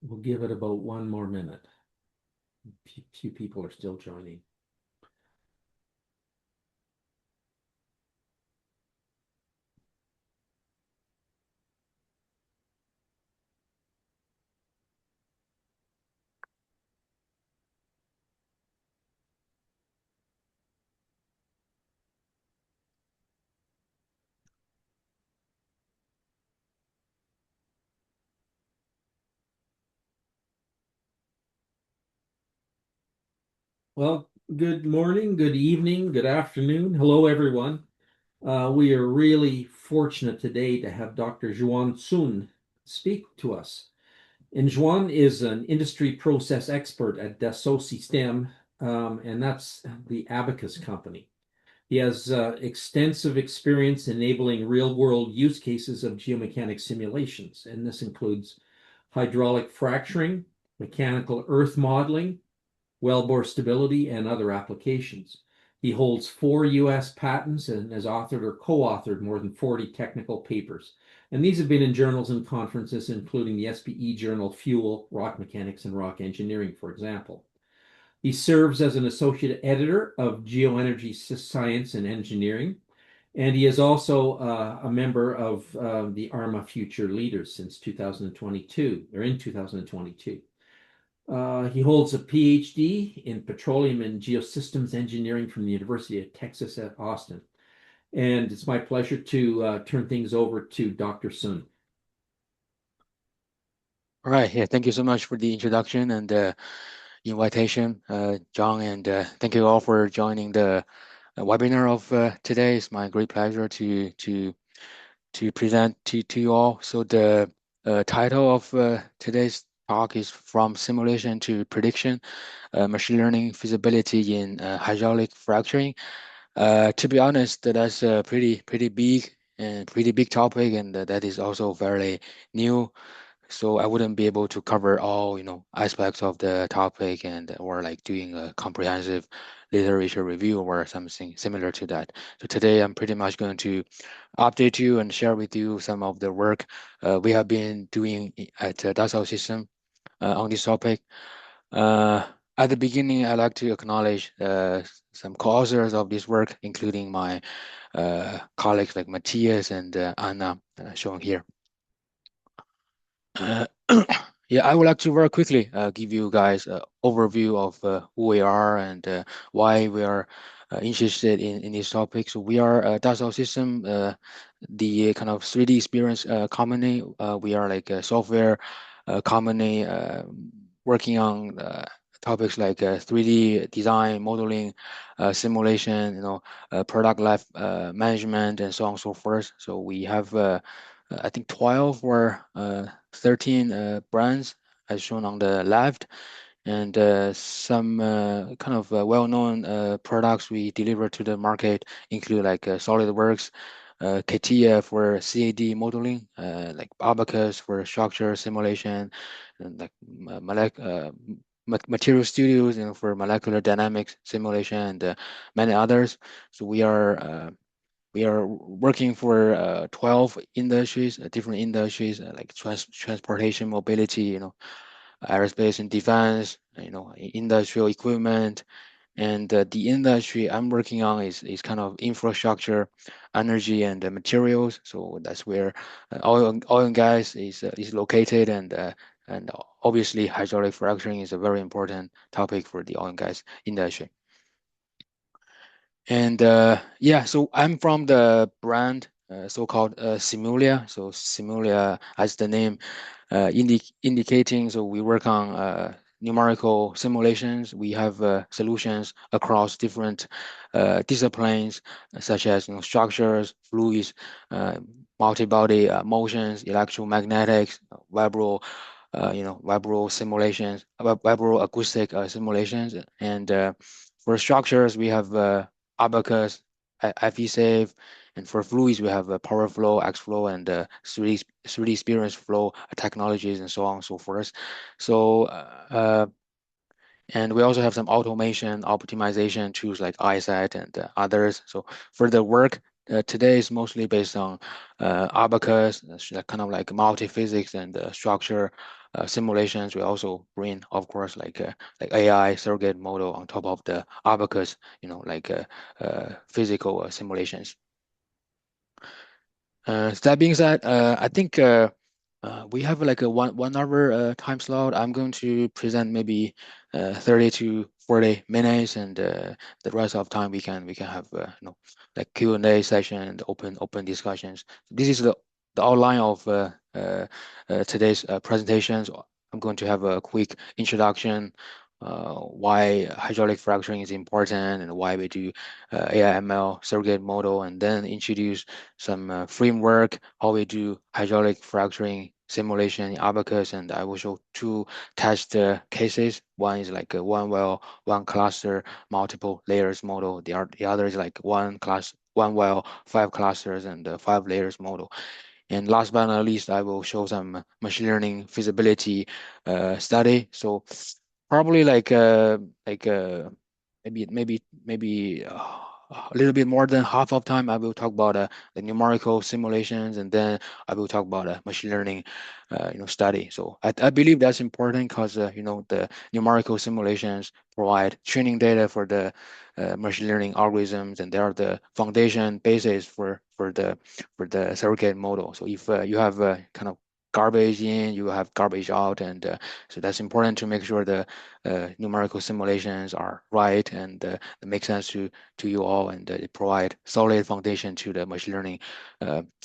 We'll give it about one more minute. Few people are still joining. Well, good morning, good evening, good afternoon. Hello, everyone. We are really fortunate today to have Dr. Zhuang Sun speak to us. And Zhuang is an industry process expert at Dassault Systèmes, and that's the Abaqus company. He has extensive experience enabling real-world use cases of geomechanics simulations, and this includes hydraulic fracturing, mechanical earth modeling, wellbore stability, and other applications. He holds 4 US patents and has authored or co-authored more than 40 technical papers. And these have been in journals and conferences, including the SPE journal Fuel, Rock Mechanics, and Rock Engineering, for example. He serves as an associate editor of Geoenergy Science and Engineering, and he is also a member of the ARMA Future Leaders since 2022, or in 2022. He holds a PhD in petroleum and geosystems engineering from the University of Texas at Austin. And it's my pleasure to turn things over to Dr. Sun. All right. Yeah. Thank you so much for the introduction and invitation, John, and thank you all for joining the webinar of today. It's my great pleasure to present to you all. So the title of today's talk is From Simulation to Prediction, Machine Learning Feasibility in Hydraulic Fracturing. To be honest, that's a pretty big topic, and that is also very new, so I wouldn't be able to cover all, aspects of the topic and or like doing a comprehensive literature review or something similar to that. So today I'm pretty much going to update you and share with you some of the work we have been doing at Dassault System on this topic. Uh, at the beginning, I'd like to acknowledge some co-authors of this work, including my colleagues like Matthias and Anna, shown here. Uh, yeah, I would like to very quickly give you guys an overview of who we are and why we are interested in this topic. So we are Dassault System, the kind of 3D experience company. We are like a software company working on topics like 3D design, modeling, simulation, product life management, and so on and so forth. So we have I think 12 or 13 brands as shown on the left, and some kind of well-known products we deliver to the market include like SolidWorks, CATIA for CAD modeling, like Abaqus for structure simulation, and like Material Studios, for molecular dynamics simulation, and many others. So we are working for 12 industries, different industries like transportation, mobility, aerospace and defense, industrial equipment. And the industry I'm working on is kind of infrastructure, energy, and materials. So that's where oil and gas is located, and obviously hydraulic fracturing is a very important topic for the oil and gas industry. And yeah, so I'm from the brand so-called Simulia. So Simulia, as the name indicating, so we work on numerical simulations. We have solutions across different disciplines, such as structures, fluids, multi-body motions, electromagnetics, vibro, vibro simulations, vibro acoustic simulations, and for structures we have Abaqus, FE-Save, and for fluids, we have Power Flow, X-Flow, and 3D experience flow technologies, and so on and so forth. So, and we also have some automation optimization tools like iSet and others. So for the work today is mostly based on Abaqus, kind of like multi-physics and structure simulations. We also bring, of course, like AI surrogate model on top of the Abaqus, physical simulations. So that being said, I think we have like a one hour time slot. I'm going to present maybe 30 to 40 minutes, and the rest of time we can have like Q&A session and open discussions. This is the outline of today's presentations. I'm going to have a quick introduction, why hydraulic fracturing is important and why we do AI/ML surrogate model, and then introduce some framework, how we do hydraulic fracturing simulation in Abaqus, and I will show two test cases. One is like a one well, one cluster, multiple layers model. The other is like one well, five clusters, and five layers model. And last but not least, I will show some machine learning feasibility study. So probably maybe a little bit more than half of time I will talk about the numerical simulations, and then I will talk about machine learning study. So I believe that's important because the numerical simulations provide training data for the machine learning algorithms, and they are the foundation basis for the surrogate model. So if you have kind of garbage in, you have garbage out, and so that's important to make sure the numerical simulations are right and they make sense to you all, and they provide solid foundation to the machine learning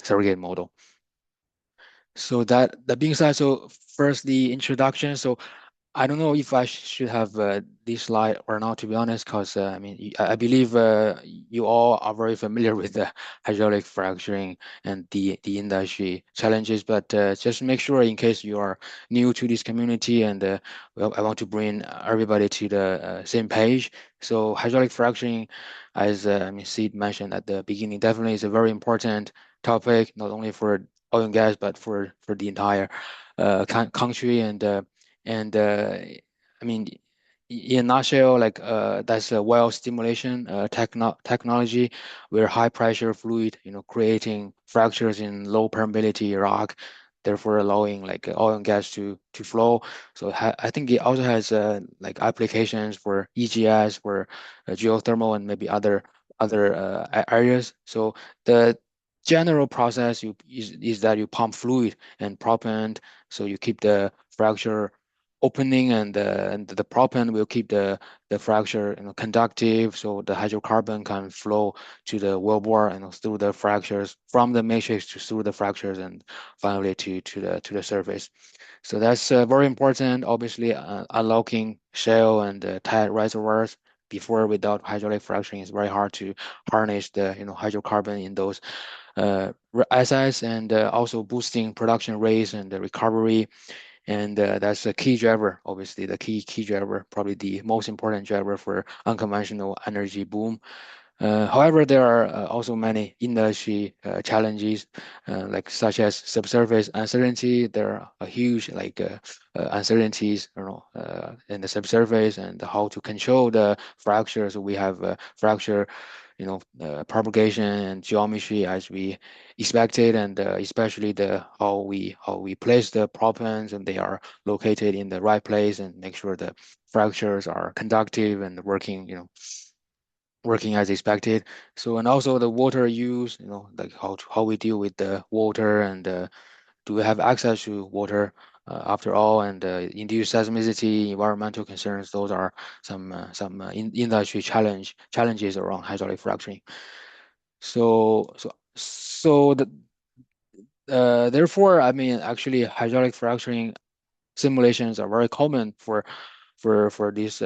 surrogate model. So that being said, so first the introduction. So I don't know if I should have this slide or not, to be honest, because I mean, I believe you all are very familiar with the hydraulic fracturing and the industry challenges. But just make sure, in case you are new to this community, and well, I want to bring everybody to the same page. So hydraulic fracturing, as I mean, Sid mentioned at the beginning, definitely is a very important topic, not only for oil and gas, but for the entire country, and I mean, in a nutshell, like that's a well stimulation technology where high pressure fluid, creating fractures in low permeability rock, therefore allowing like oil and gas to flow. So I think it also has like applications for EGS, for geothermal, and maybe other areas. So the general process is that you pump fluid and proppant, so you keep the fracture opening, and the proppant will keep the fracture conductive, so the hydrocarbon can flow to the wellbore and through the fractures, from the matrix to through the fractures, and finally to the surface. So that's very important. Obviously, unlocking shale and tight reservoirs before, without hydraulic fracturing, is very hard to harness the hydrocarbon in those assets, and also boosting production rates and the recovery, and that's a key driver, obviously the key driver, probably the most important driver for unconventional energy boom. However, there are also many industry challenges, like such as subsurface uncertainty. There are a huge uncertainties, in the subsurface, and how to control the fractures. We have fracture, propagation and geometry as we expected, and especially the how we place the proppants, and they are located in the right place, and make sure the fractures are conductive and working as expected. So, and also the water use, like how we deal with the water, and do we have access to water after all, and induced seismicity, environmental concerns. Those are some industry challenges around hydraulic fracturing. So therefore, I mean, actually, hydraulic fracturing simulations are very common for this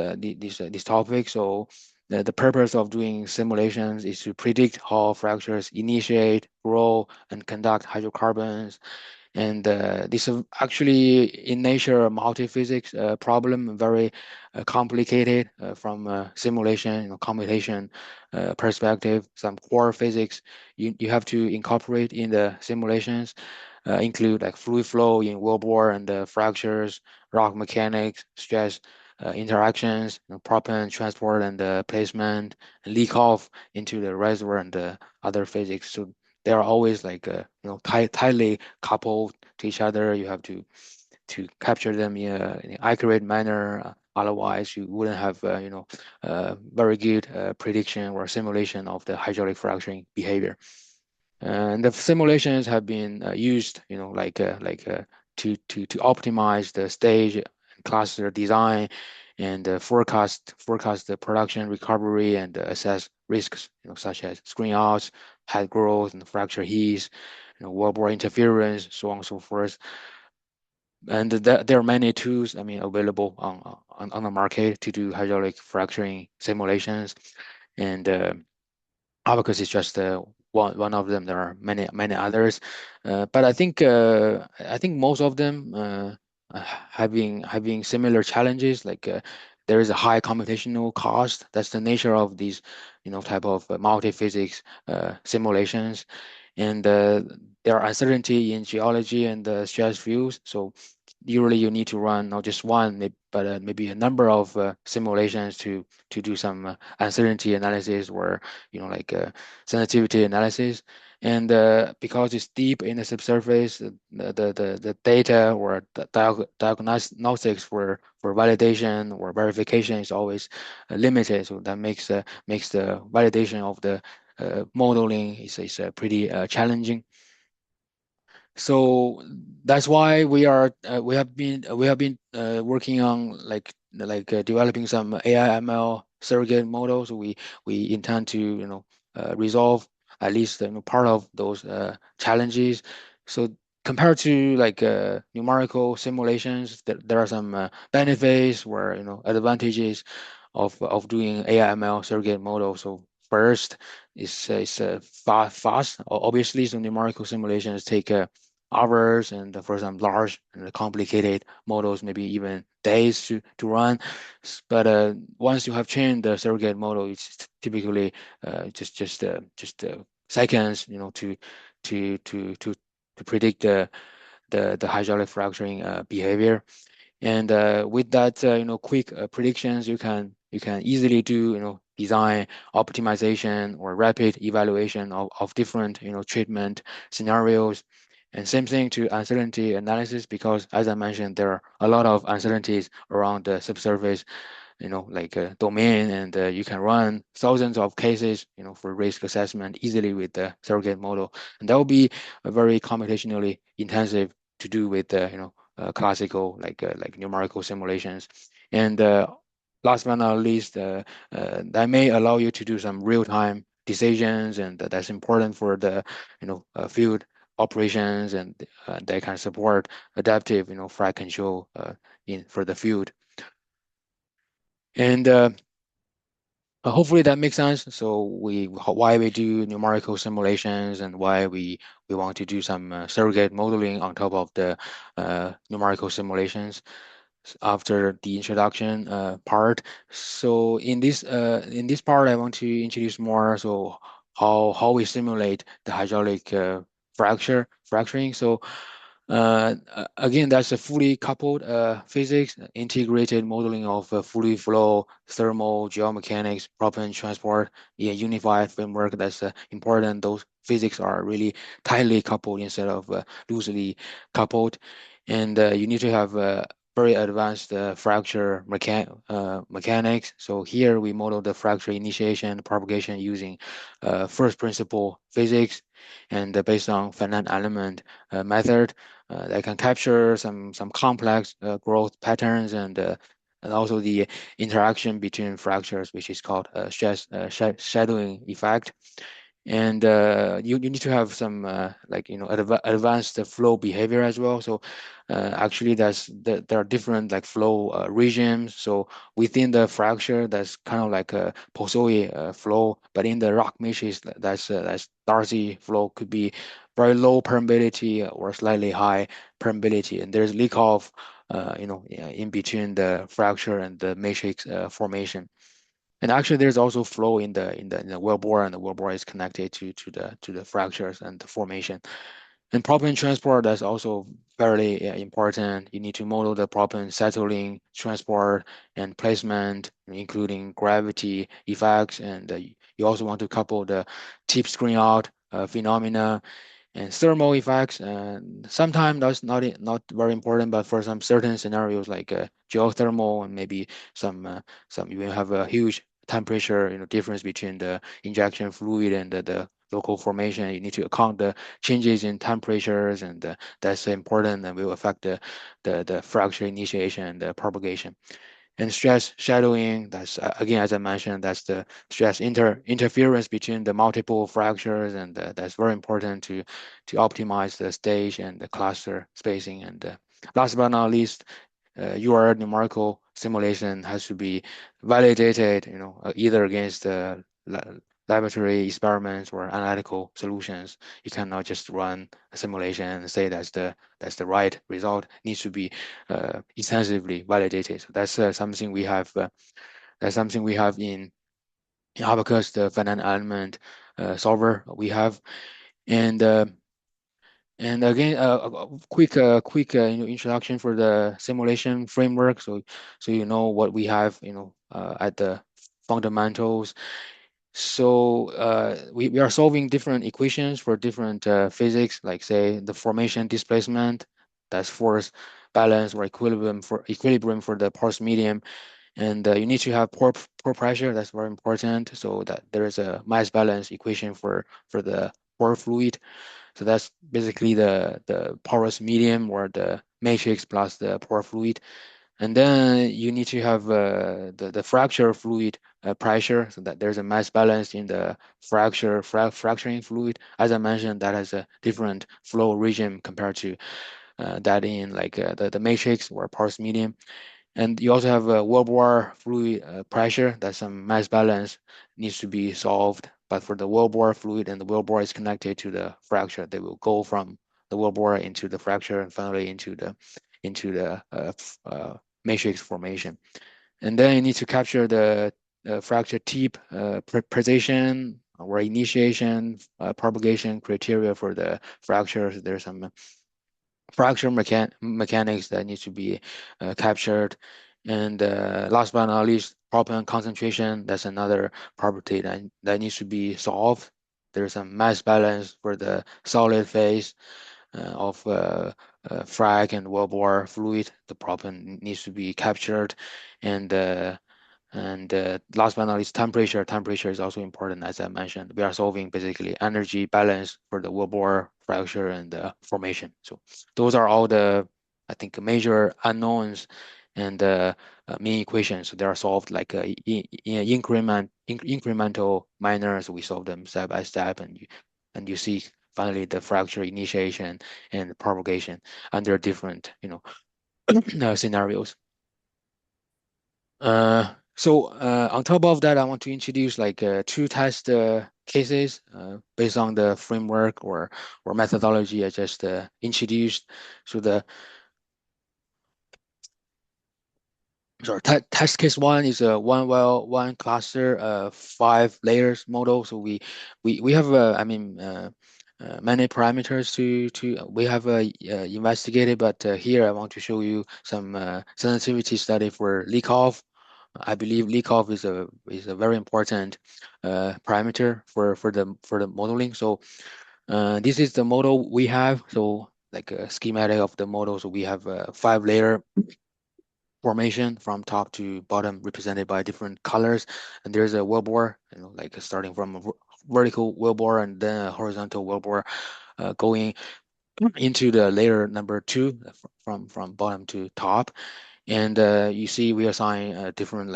topic. So the purpose of doing simulations is to predict how fractures initiate, grow, and conduct hydrocarbons. And this is actually in nature a multi-physics problem, very complicated from simulation, computation perspective. Some core physics you have to incorporate in the simulations, include like fluid flow in wellbore and fractures, rock mechanics, stress interactions, proppant transport and placement, and leak off into the reservoir and other physics. So they are always like tightly coupled to each other. You have to capture them in an accurate manner. Otherwise, you wouldn't have very good prediction or simulation of the hydraulic fracturing behavior. And the simulations have been used, to optimize the stage and cluster design and forecast the production recovery and assess risks, such as screen outs, head growth, and fracture heath, wellbore interference, so on and so forth. And there are many tools, I mean, available on the market to do hydraulic fracturing simulations, and Abaqus is just one of them. There are many others, but I think most of them having similar challenges. Like there is a high computational cost. That's the nature of these, type of multi-physics simulations, and there are uncertainty in geology and stress fields. So usually you need to run not just one, but maybe a number of simulations to do some uncertainty analysis or sensitivity analysis. And because it's deep in the subsurface, the data or the diagnostics for validation or verification is always limited. So that makes the validation of the modeling is pretty challenging. So that's why we have been working on developing some AI ML surrogate models. We intend to resolve at least part of those challenges. So compared to numerical simulations, there are some benefits or advantages of doing AI ML surrogate models. So first is fast. Obviously, some numerical simulations take hours, and for some large and complicated models, maybe even days to run. But once you have trained the surrogate model, it's typically just seconds, to predict the hydraulic fracturing behavior. And with that, quick predictions, you can easily do, design optimization or rapid evaluation of different, treatment scenarios. And same thing to uncertainty analysis, because as I mentioned, there are a lot of uncertainties around the subsurface, domain, and you can run thousands of cases, for risk assessment easily with the surrogate model. And that will be a very computationally intensive to do with classical numerical simulations. And last but not least, that may allow you to do some real-time decisions, and that's important for the field operations, and they can support adaptive frac control in for the field. And hopefully that makes sense. So why we do numerical simulations, and why we want to do some surrogate modeling on top of the numerical simulations after the introduction part. So in this part, I want to introduce more. So how we simulate the hydraulic fracturing. So again, that's a fully coupled physics, integrated modeling of fluid flow, thermal, geomechanics, proppant transport in a unified framework. That's important. Those physics are really tightly coupled instead of loosely coupled. And you need to have very advanced fracture mechanics. So here we model the fracture initiation, propagation using first principle physics, and based on finite element method that can capture some complex growth patterns, and also the interaction between fractures, which is called shadowing effect. And you need to have some advanced flow behavior as well. So actually there are different flow regimes. So within the fracture, that's kind of like a Poiseuille flow, but in the rock matrix, that's Darcy flow, could be very low permeability or slightly high permeability, and there's leak off in between the fracture and the matrix formation. And actually, there's also flow in the wellbore, and the wellbore is connected to the fractures and the formation. And proppant transport, that's also fairly important. You need to model the proppant settling, transport, and placement, including gravity effects. And you also want to couple the tip screen out phenomena and thermal effects. And sometimes that's not very important, but for some certain scenarios like geothermal and maybe some you will have a huge temperature difference between the injection fluid and the local formation. You need to account the changes in temperatures, and that's important and will affect the fracture initiation and the propagation. And stress shadowing, that's again, as I mentioned, that's the stress interference between the multiple fractures, and that's very important to optimize the stage and the cluster spacing. And last but not least, your numerical simulation has to be validated, either against the laboratory experiments or analytical solutions. You cannot just run a simulation and say that's the right result. It needs to be extensively validated. So that's something we have. That's something we have in Abaqus, the finite element solver we have. And and again, a quick introduction for the simulation framework, so you know what we have, at the fundamentals. So we are solving different equations for different physics, like say the formation displacement, that's force balance or equilibrium for the porous medium, and you need to have pore pressure. That's very important. So that there is a mass balance equation for the pore fluid. So that's basically the porous medium or the matrix plus the pore fluid. And then you need to have the fracture fluid pressure, so that there's a mass balance in the fracturing fluid. As I mentioned, that has a different flow regime compared to that in like the matrix or porous medium. And you also have a wellbore fluid pressure. That's some mass balance needs to be solved. But for the wellbore fluid, and the wellbore is connected to the fracture, they will go from the wellbore into the fracture and finally into the matrix formation. And then you need to capture the fracture tip precision or initiation propagation criteria for the fractures. There's some fracture mechanics that needs to be captured. And last but not least, proppant concentration. That's another property that needs to be solved. There's a mass balance for the solid phase of frag and wellbore fluid. The proppant needs to be captured. And last but not least, temperature. Temperature is also important, as I mentioned. We are solving basically energy balance for the wellbore fracture and formation. So those are all the, I think, major unknowns and main equations. So they are solved like incremental manner. So we solve them step by step, and you see finally the fracture initiation and propagation under different scenarios. On top of that, I want to introduce like two test cases based on the framework or methodology I just introduced. So the sorry, test case one is a one well, one cluster, 5 layers model. So we have many parameters to we have investigated, but here I want to show you some sensitivity study for leak off. I believe leak off is a very important parameter for the modeling. So this is the model we have. So like a schematic of the model. So we have a 5 layer formation from top to bottom represented by different colors, and there's a wellbore, like starting from a vertical wellbore and then a horizontal wellbore going into the layer number two from bottom to top. And you see we assign different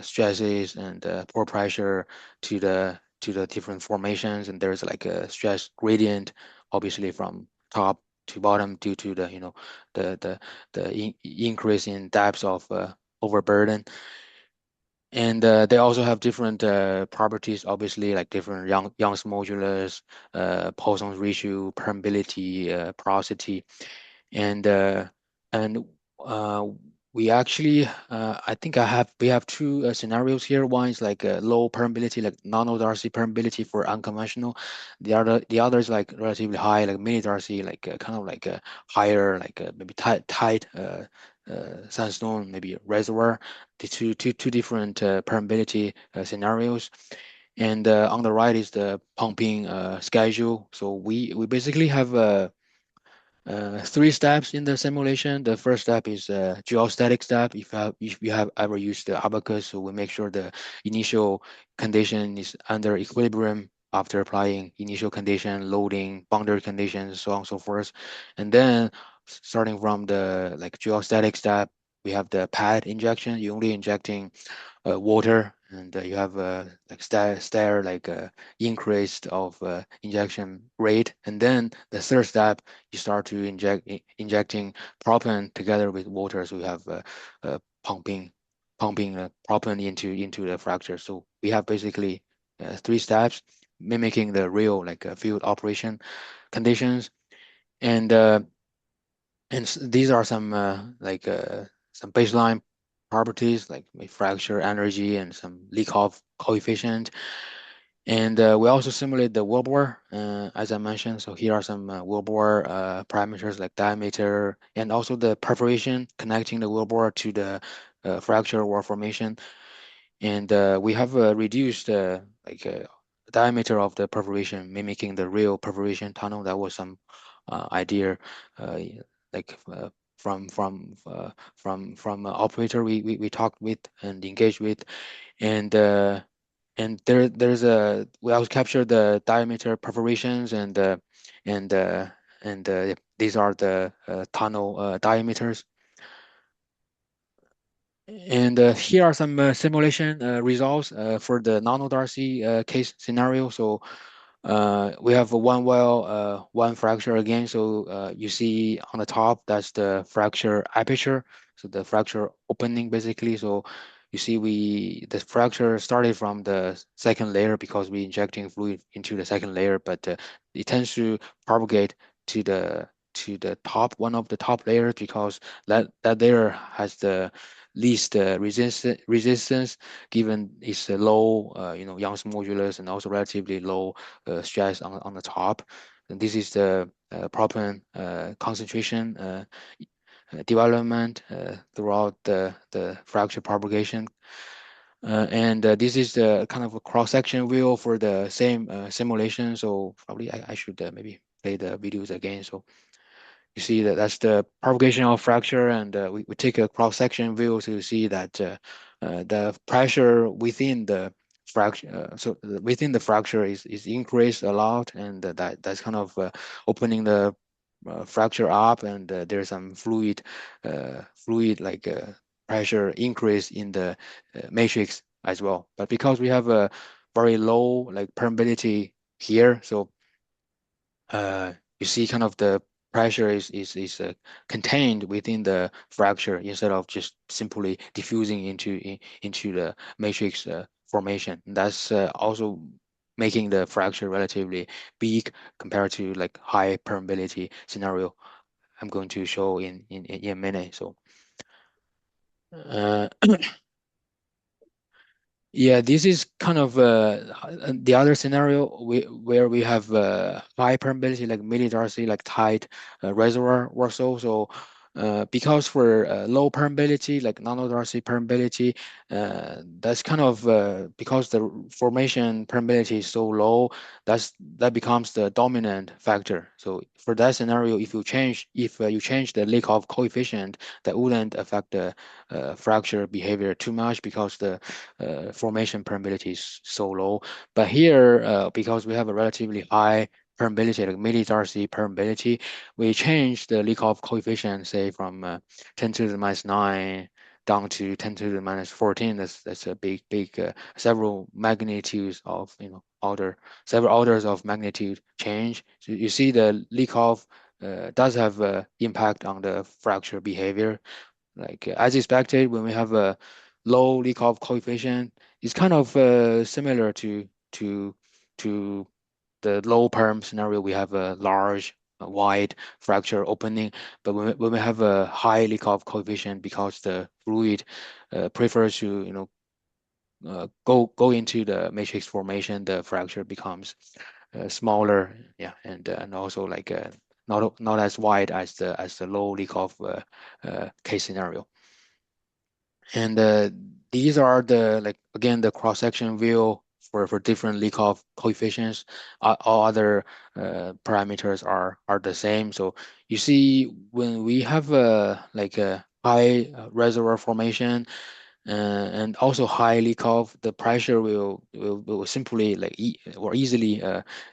stresses and pore pressure to the different formations, and there's like a stress gradient, obviously from top to bottom due to the increase in depths of overburden. And they also have different properties, obviously, like different Young's modulus, Poisson's ratio, permeability, porosity, and uh, and uh, We actually, I think we have two scenarios here. One is like low permeability, like nano-Darcy permeability for unconventional. The other is like relatively high, like mini-Darcy, like kind of like a higher, like maybe tight sandstone, maybe reservoir. The two different permeability scenarios. And on the right is the pumping schedule. So we basically have three steps in the simulation. The first step is geostatic step. If you have ever used the Abaqus, so we make sure the initial condition is under equilibrium after applying initial condition, loading, boundary conditions, so on and so forth. And then starting from the like geostatic step, we have the pad injection. You're only injecting water, and you have like stair like increased of injection rate. And then the third step, you start to injecting proppant together with water. So we have pumping proppant into the fracture. So we have basically three steps mimicking the real like field operation conditions. And these are some baseline properties like fracture energy and some leak off coefficient. And we also simulate the wellbore, as I mentioned. So here are some wellbore parameters like diameter and also the perforation connecting the wellbore to the fracture or formation. And we have reduced diameter of the perforation, mimicking the real perforation tunnel. That was some idea, uh, like from operator we talked with and engaged with. And there's a we also capture the diameter perforations and uh, and these are the tunnel diameters. And here are some simulation results for the nano-Darcy case scenario. So we have one well, one fracture again. So you see on the top, that's the fracture aperture. So the fracture opening basically. So you see the fracture started from the second layer because we injecting fluid into the second layer, but it tends to propagate to the top, one of the top layers, because that layer has the least resistance given its low Young's modulus and also relatively low stress on the top. And this is the proppant concentration development throughout the fracture propagation. And this is the kind of a cross-section view for the same simulation. So probably I should maybe play the videos again. So you see that that's the propagation of fracture, and we take a cross-section view to see that the pressure within the fracture, within the fracture is increased a lot, and that's kind of opening the fracture up, and there's some fluid like pressure increase in the matrix as well. But because we have a very low like permeability here, so you see kind of the pressure is contained within the fracture instead of just simply diffusing into the matrix formation. That's also making the fracture relatively big compared to like high permeability scenario I'm going to show in a minute. So uh, yeah, this is kind of the other scenario where we have high permeability, like mini-Darcy, like tight reservoir or so. So because for low permeability, like nano-Darcy permeability, that's kind of because the formation permeability is so low, that becomes the dominant factor. So for that scenario, if you change the leak-off coefficient, that wouldn't affect the fracture behavior too much because the formation permeability is so low. But here, because we have a relatively high permeability, like milli-Darcy permeability, we change the leak-off coefficient, say from 10 to the minus 9 down to 10 to the minus 14. That's a big several magnitudes of several orders of magnitude change. So you see the leak-off does have impact on the fracture behavior. Like as expected, when we have a low leak-off coefficient, it's kind of similar to the low perm scenario. We have a large wide fracture opening. But when we have a high leak-off coefficient, because the fluid prefers to go into the matrix formation, the fracture becomes smaller, yeah, and also like not as wide as the low leak-off case scenario. And these are the, like, again, the cross-section view for different leak-off coefficients. All other parameters are the same. So you see, when we have like a high reservoir formation, and also high leak-off, the pressure will simply like or easily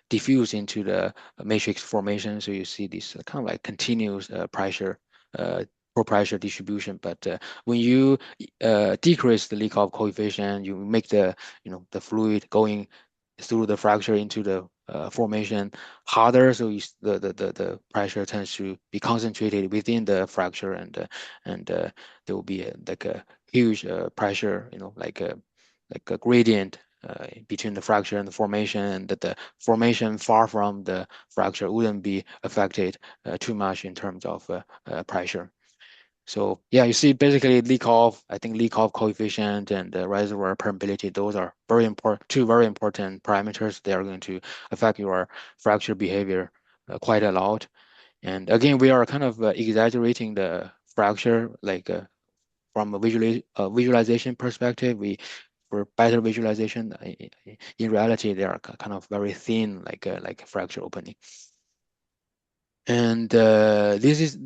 diffuse into the matrix formation. So you see this kind of like continuous pressure, poor pressure distribution. But when you decrease the leak-off coefficient, you make the the fluid going through the fracture into the formation harder. So the pressure tends to be concentrated within the fracture, and there will be like a huge pressure, like a gradient between the fracture and the formation, and that the formation far from the fracture wouldn't be affected too much in terms of pressure. So yeah, you see basically leak off, I think leak off coefficient and reservoir permeability, those are very important, two very important parameters. They are going to affect your fracture behavior quite a lot. And again, we are kind of exaggerating the fracture, like from a visualization perspective. We For better visualization, in reality, they are kind of very thin, like a fracture opening. And this is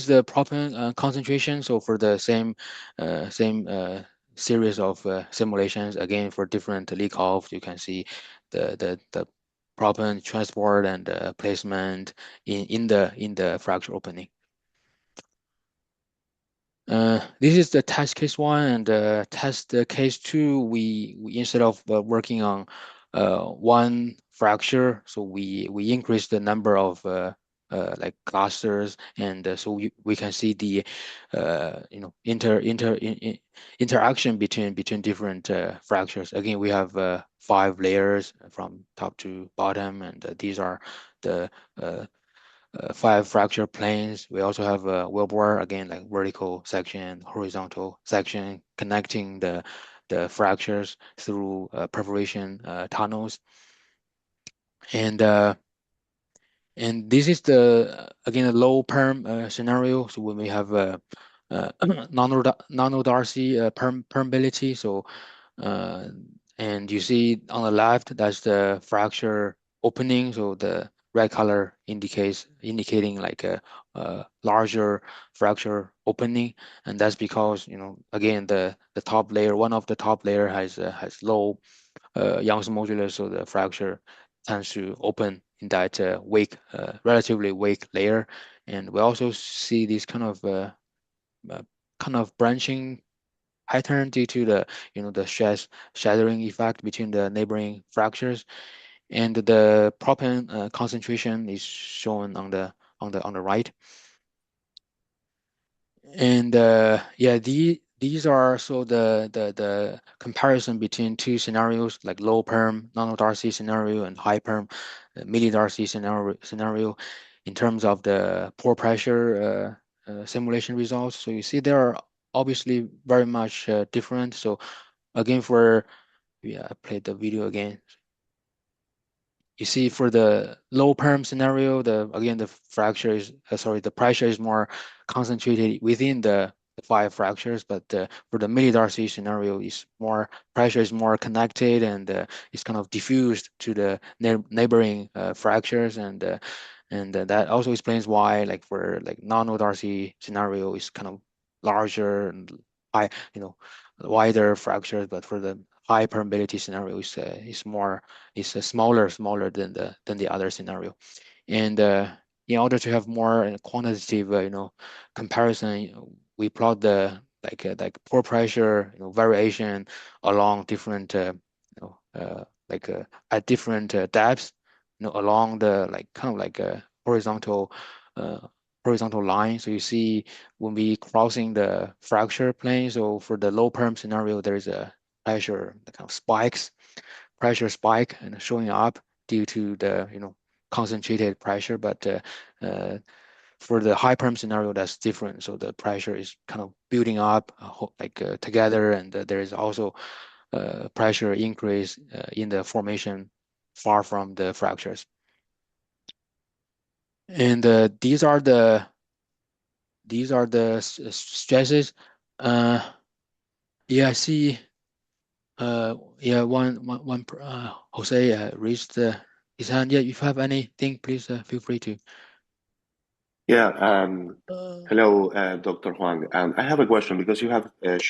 the proppant concentration. So for the same series of simulations, again for different leak offs, you can see the proppant transport and placement in the fracture opening. This is the test case one, and test case two. We instead of working on one fracture, so we increase the number of like clusters, and so we can see the interaction between different fractures. Again, we have 5 layers from top to bottom, and these are the 5 fracture planes. We also have a wellbore, again, like vertical section, horizontal section, connecting the fractures through perforation tunnels. And this is the again a low perm scenario. So when we have nano-Darcy permeability. So uh, and you see on the left, that's the fracture opening. So the red color indicating like a larger fracture opening, and that's because again the top layer, one of the top layer has low Young's modulus, so the fracture tends to open in that relatively weak layer. And we also see this kind of branching pattern due to the the shattering effect between the neighboring fractures. And the propane concentration is shown on the right. And yeah, these are so the comparison between two scenarios, like low perm nano-Darcy scenario and high perm milli-Darcy scenario in terms of the pore pressure simulation results. So you see they are obviously very much different. So again, for yeah, I played the video again. You see, for the low perm scenario, again the fracture is the pressure is more concentrated within the 5 fractures, but for the milli-Darcy scenario, is more pressure is more connected, and it's kind of diffused to the neighboring fractures, and that also explains why, like for like nano-Darcy scenario, is kind of larger and high, wider fractures, but for the high permeability scenario is more smaller than the other scenario. And in order to have more quantitative comparison, we plot the like pore pressure variation along different at different depths, along the like kind of like a uh, horizontal line. So you see when we crossing the fracture plane, so for the low perm scenario, there is a pressure, the kind of spikes, pressure spike and showing up due to the concentrated pressure, but for the high perm scenario, that's different. So the pressure is kind of building up together, and there is also pressure increase in the formation far from the fractures. And these are the stresses. Yeah, I see. Yeah, Jose raised his hand. Yeah, if you have anything, please feel free to. Yeah, Uh, hello, Dr. Huang. I have a question because you are mhm,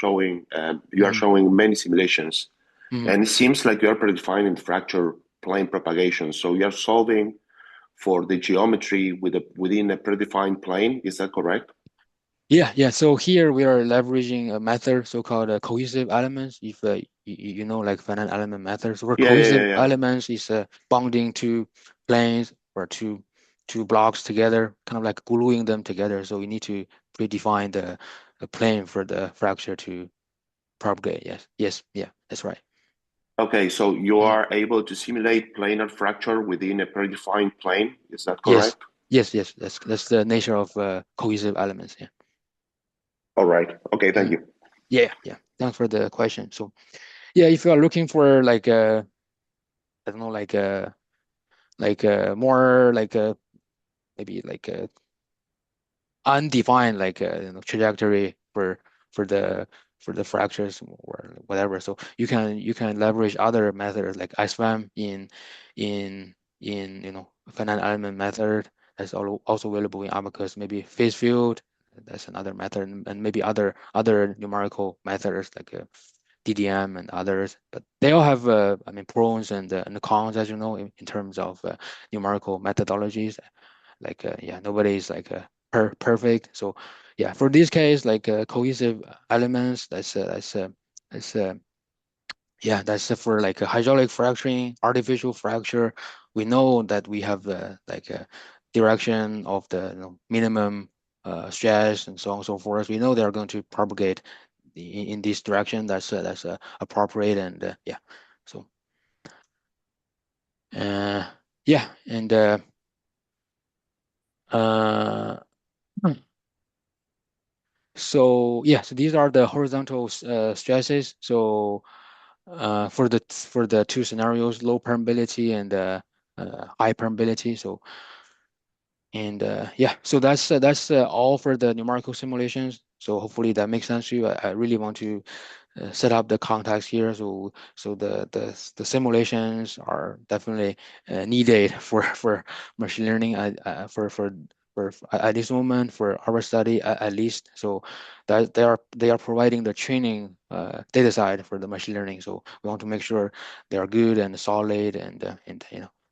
showing many simulations, mhm. and it seems like you are predefining fracture plane propagation. So you are solving for the geometry within a predefined plane. Is that correct? Yeah. So here we are leveraging a method so-called cohesive elements. If you know like finite element methods, where Yeah, yeah, yeah, cohesive yeah. elements is bonding two planes or two blocks together, kind of like gluing them together. So we need to predefine the plane for the fracture to propagate. Yes, yeah, that's right. Okay, so you Mhm. are able to simulate planar fracture within a predefined plane. Is that Yes, correct? yes. That's the nature of cohesive elements. Yeah. All right. Okay, thank Mhm. you. Yeah. Thanks for the question. So yeah, if you are looking for like I don't know, more like maybe like a undefined trajectory for the for the fractures or whatever. So you can leverage other methods like ISFAM in finite element method that's also available in Abaqus. Maybe phase field, that's another method, and maybe other numerical methods like DDM and others. But they all have I mean pros and cons, as you know, in terms of numerical methodologies. Like yeah, nobody is like perfect. So yeah, for this case, like cohesive elements, that's yeah, that's for like a hydraulic fracturing, artificial fracture. We know that we have like a direction of the minimum stress and so on and so forth. We know they are going to propagate in this direction. That's appropriate, and yeah. So uh, yeah, and uh, so yeah, so these are the horizontal stresses. So for the two scenarios, low permeability and high permeability. So and yeah, so that's all for the numerical simulations. So hopefully that makes sense to you. I really want to set up the context here. So the simulations are definitely needed for machine learning for at this moment for our study at least. So that they are providing the training data side for the machine learning. So we want to make sure they are good and solid and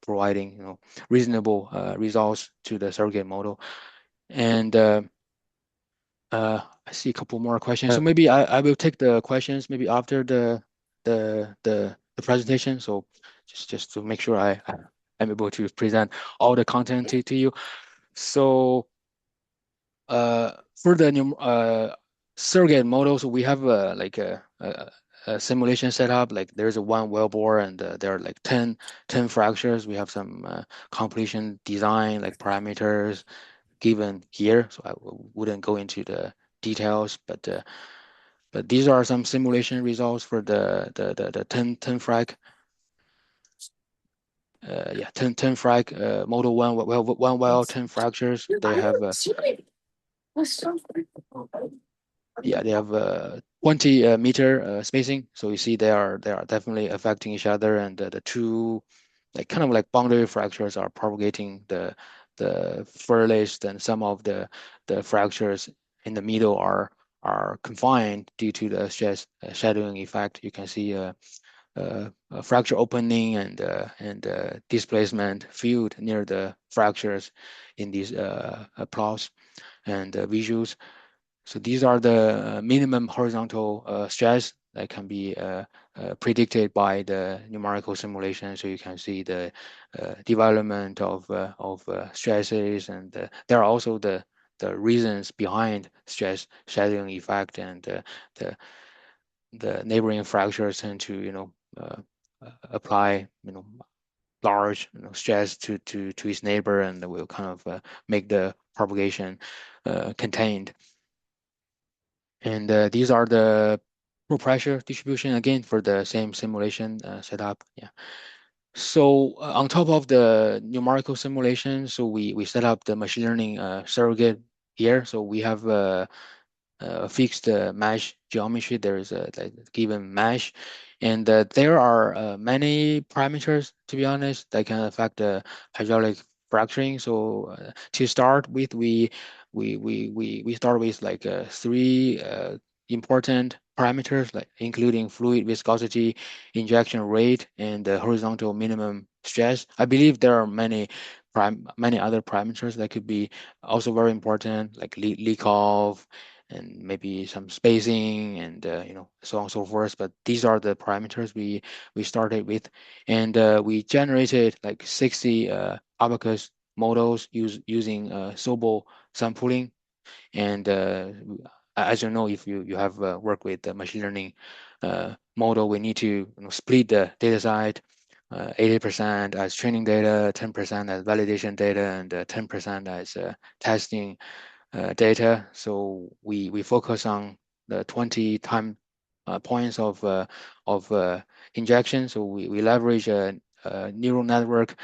providing reasonable results to the surrogate model. And I see a couple more questions. So maybe I will take the questions maybe after the presentation. So just to make sure I'm able to present all the content to you. So for the new surrogate models, we have a simulation setup. Like there's a one wellbore and there are like 10 fractures. We have some completion design like parameters given here. So I wouldn't go into the details, but these are some simulation results for the 10 frag. Yeah, 10 frag model one well 10 fractures. They have yeah, they have 20 meter spacing. So you see they are definitely affecting each other, and the two like kind of like boundary fractures are propagating the furthest, and some of the fractures in the middle are confined due to the stress shadowing effect. You can see a fracture opening and displacement field near the fractures in these plots and visuals. So these are the minimum horizontal stress that can be predicted by the numerical simulation. So you can see the development of stresses, and there are also the reasons behind stress shadowing effect, and the the neighboring fractures tend to apply large stress to its neighbor, and will kind of make the propagation contained. And these are the flow pressure distribution again for the same simulation setup. Yeah. So on top of the numerical simulation, so we set up the machine learning surrogate here. So we have fixed mesh geometry. There is a like, given mesh, and there are many parameters, to be honest, that can affect the hydraulic fracturing. So to start with, we start with like three important parameters, like including fluid viscosity, injection rate, and the horizontal minimum stress. I believe there are many other parameters that could be also very important, like leak off and maybe some spacing and so on and so forth. But these are the parameters we started with, and we generated like 60 Abaqus models using Sobol sampling. And as you know, if you have worked with the machine learning model, we need to split the data side. 80% as training data, 10% as validation data, and 10% as testing data. So we focus on the 20 time points of injection. So we leverage a neural network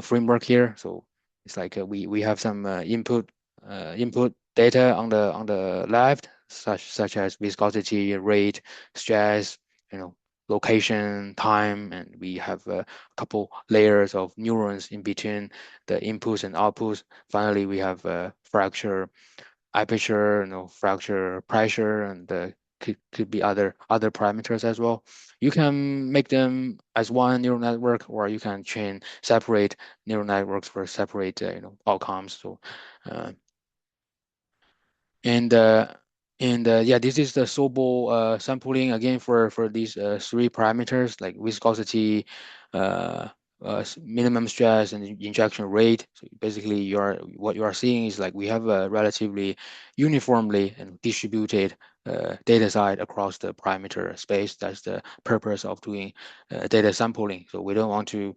framework here. So it's like we have some input data on the left, such as viscosity, rate, stress, location, time, and we have a couple layers of neurons in between the inputs and outputs. Finally, we have fracture aperture, fracture pressure, and could be other parameters as well. You can make them as one neural network, or you can train separate neural networks for separate outcomes. So and yeah, this is the Sobol sampling again for these three parameters like viscosity, minimum stress, and injection rate. So basically, what you are seeing is like we have a relatively uniformly and distributed data set across the parameter space. That's the purpose of doing data sampling. So we don't want to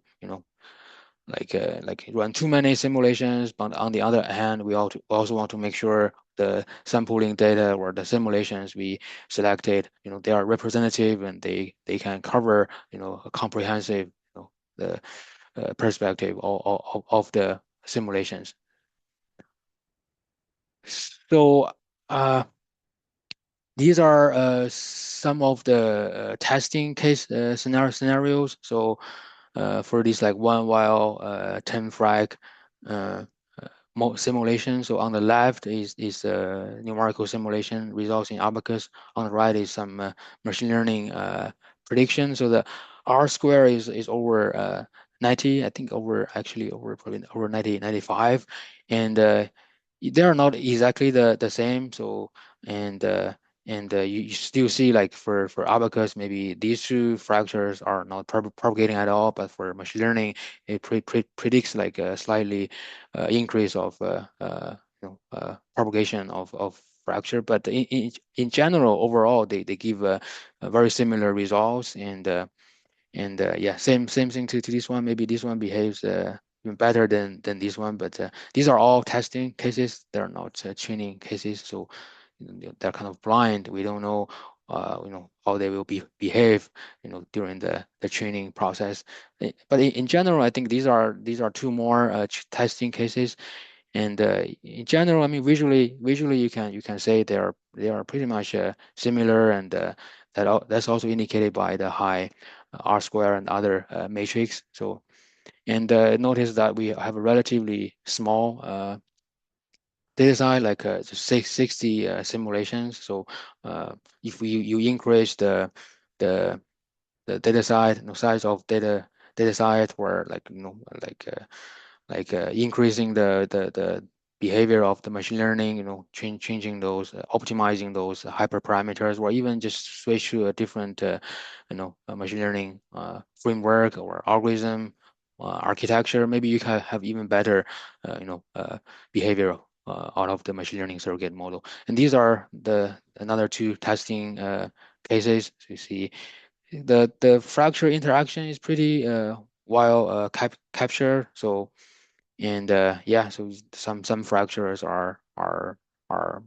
like run too many simulations, but on the other hand, we also want to make sure the sampling data or the simulations we selected, they are representative and they can cover, a comprehensive, the perspective of the simulations. So these are some of the testing case scenarios. So for these like 1 while 10 frag simulation. So on the left is a numerical simulation results in Abaqus. On the right is some machine learning prediction. So the R square is over 90, I think actually probably over 90, 95. And they are not exactly the same. So and you still see like for Abaqus, maybe these two fractures are not propagating at all, but for machine learning, it predicts like a slightly increase of propagation of fracture. But in general, overall, they give very similar results. And yeah, same thing to this one. Maybe this one behaves even better than this one. But these are all testing cases. They're not training cases. So they're kind of blind. We don't know, how they will behave, during the training process. But in general, I think these are two more testing cases. And in general, I mean, visually, you can say they are pretty much similar, and that's also indicated by the high R square and other matrix. So, and notice that we have a relatively small data size, like just 60 simulations. So if you increase the data size, size of data size, or like increasing the behavior of the machine learning, changing those, optimizing those hyperparameters, or even just switch to a different, a machine learning framework or algorithm architecture. Maybe you can have even better, behavior out of the machine learning surrogate model. And these are the another two testing cases. So you see the fracture interaction is pretty while capture. So and yeah, so some fractures are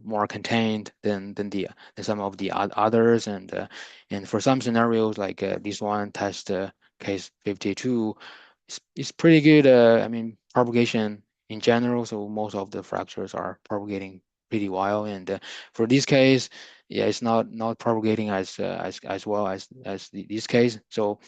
more contained than some of the others, and for some scenarios like this one test case 52, it's pretty good. I mean propagation in general, so most of the fractures are propagating pretty well, and for this case, yeah, it's not propagating as well as this case. So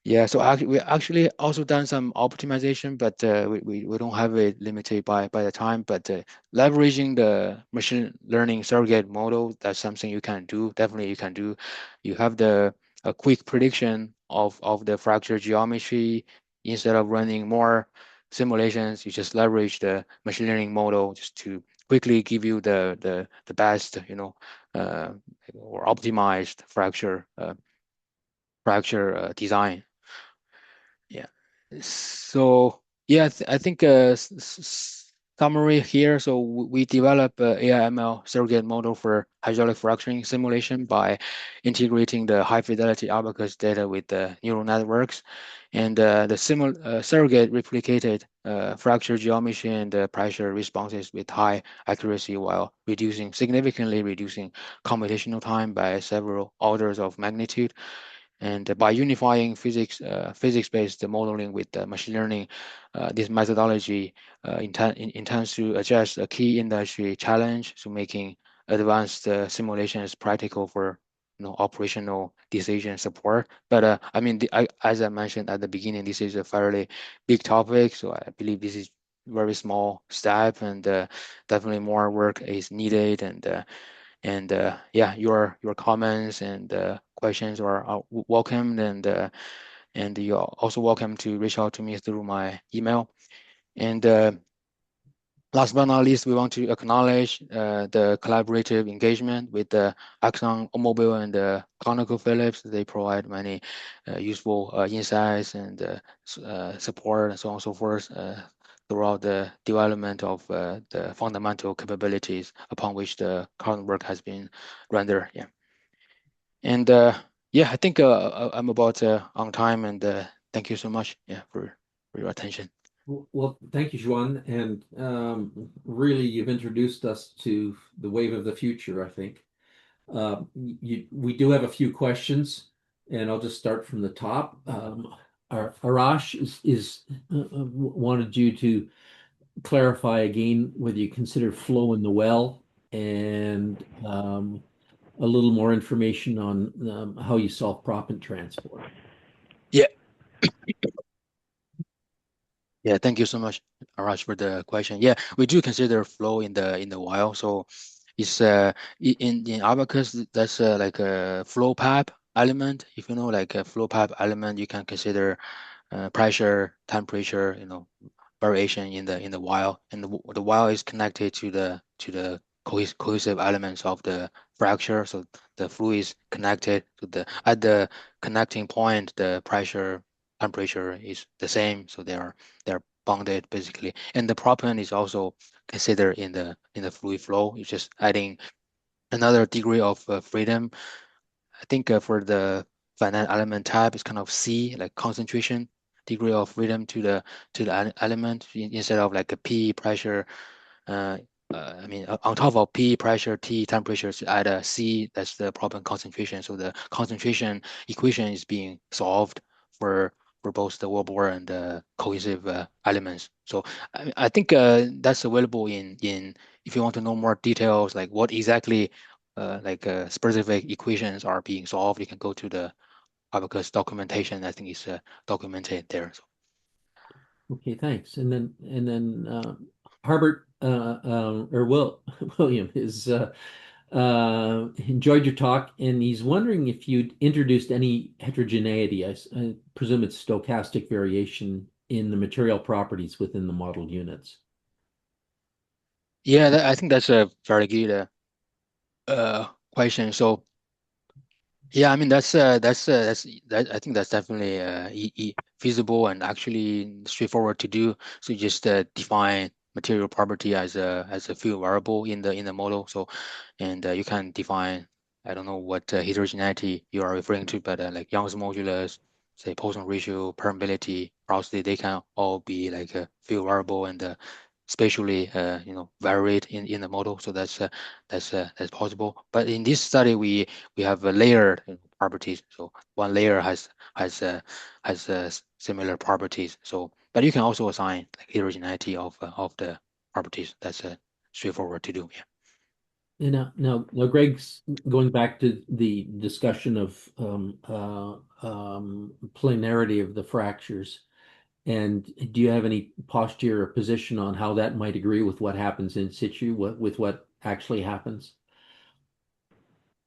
yeah, so we actually also done some optimization, but we don't have it limited by the time. But leveraging the machine learning surrogate model, that's something you can do. Definitely, you can do. You have the a quick prediction of the fracture geometry instead of running more simulations. You just leverage the machine learning model just to quickly give you the best, uh, or optimized fracture design. Yeah. So yeah, I think summary here. So we develop AI/ML surrogate model for hydraulic fracturing simulation by integrating the high fidelity Abaqus data with the neural networks, and the surrogate replicated fracture geometry and pressure responses with high accuracy while significantly reducing computational time by several orders of magnitude. And by unifying physics-based modeling with machine learning, this methodology intends to address a key industry challenge, so making advanced simulations practical for operational decision support. But I mean, as I mentioned at the beginning, this is a fairly big topic, so I believe this is very small step, and definitely more work is needed. And yeah, your comments and questions are welcomed, and you're also welcome to reach out to me through my email. And last but not least, we want to acknowledge the collaborative engagement with the ExxonMobil and ConocoPhillips. They provide many useful insights and support and so on and so forth throughout the development of the fundamental capabilities upon which the current work has been rendered. Yeah, and yeah, I think I'm about on time, and thank you so much. Yeah, for your attention. Well, thank you, Zhuang. And really, you've introduced us to the wave of the future, I think. We do have a few questions, and I'll just start from the top. Arash wanted you to clarify again whether you consider flow in the well and a little more information on how you solve proppant transport. Yeah. Yeah, thank you so much, Arash, for the question. Yeah, we do consider flow in the while. So it's in Abaqus, that's like a flow path element. If you know like a flow path element, you can consider pressure, temperature, variation in the while, and the while is connected to the cohesive elements of the fracture. So the fluid is connected to the at the connecting point, the pressure, temperature is the same, so they're bonded basically. And the propellant is also considered in the fluid flow. It's just adding another degree of freedom. I think for the finite element type, it's kind of C, like concentration degree of freedom to the element instead of like a P pressure. Uh, I mean, on top of P pressure, T temperature, to add a C, that's the proppant concentration. So the concentration equation is being solved for both the wellbore and the cohesive elements. So I think that's available in if you want to know more details, like what exactly specific equations are being solved, you can go to the Abaqus documentation. I think it's documented there. So. Okay, thanks. And then Harbert or William is enjoyed your talk, and he's wondering if you'd introduced any heterogeneity. I presume it's stochastic variation in the material properties within the model units. Yeah, I think that's a very good question. So yeah, I mean that I think that's definitely feasible and actually straightforward to do. So you just define material property as a field variable in the model. So and you can define, I don't know what heterogeneity you are referring to, but like Young's modulus, say Poisson ratio, permeability, probably they can all be like a field variable and spatially varied in the model. So that's possible. But in this study, we have a layered properties. So one layer has similar properties. So but you can also assign like heterogeneity of the properties. That's straightforward to do. Yeah. And now, Greg's going back to the discussion of planarity of the fractures. And do you have any posture or position on how that might agree with what happens in situ, with what actually happens?